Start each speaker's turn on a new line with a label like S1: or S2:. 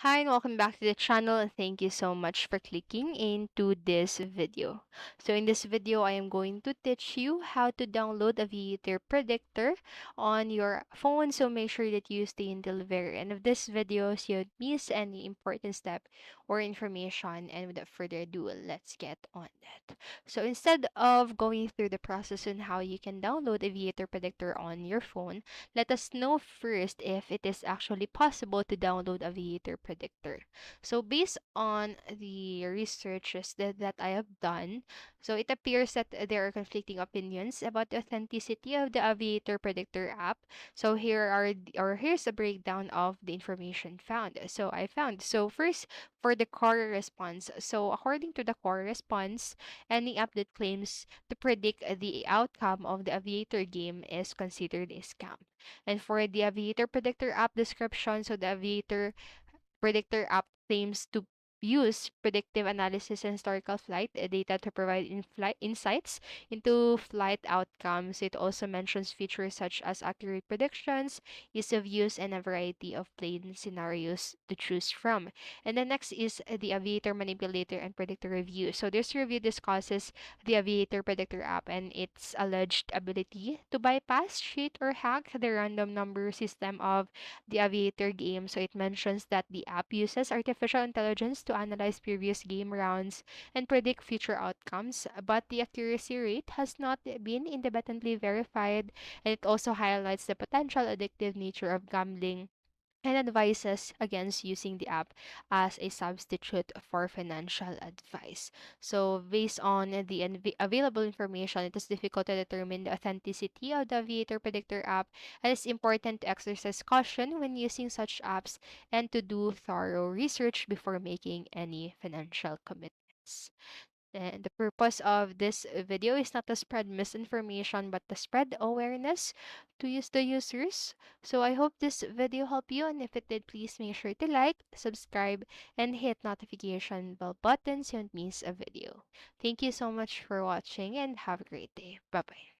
S1: Hi and welcome back to the channel, and thank you so much for clicking into this video. So in this video, I am going to teach you how to download Aviator Predictor on your phone. So make sure that you stay until the very end of this video so you don't miss any important step or information. And without further ado, let's get on that. So instead of going through the process on how you can download Aviator Predictor on your phone, let us know first if it is actually possible to download Aviator Predictor. So based on the researches that I have done, so it appears that there are conflicting opinions about the authenticity of the Aviator Predictor app. So here's a breakdown of the information found. So first, for the core response. So according to the core response, any app that claims to predict the outcome of the Aviator game is considered a scam. And for the Aviator Predictor app description, so the Aviator Predictor app claims to use predictive analysis and historical flight data to provide insights into flight outcomes. It also mentions features such as accurate predictions, ease of use, and a variety of plane scenarios to choose from. And the next is the Aviator Manipulator and Predictor review. So this review discusses the Aviator Predictor app and its alleged ability to bypass, cheat, or hack the random number system of the Aviator game. So it mentions that the app uses artificial intelligence to analyze previous game rounds and predict future outcomes, but the accuracy rate has not been independently verified, and it also highlights the potential addictive nature of gambling and advises against using the app as a substitute for financial advice. So, based on the available information, it is difficult to determine the authenticity of the Aviator Predictor app, and it's important to exercise caution when using such apps and to do thorough research before making any financial commitments. And the purpose of this video is not to spread misinformation but to spread awareness to use the users. So I hope this video helped you, and if it did, please make sure to like, subscribe, and hit notification bell button so you don't miss a video. Thank you so much for watching and have a great day. Bye bye.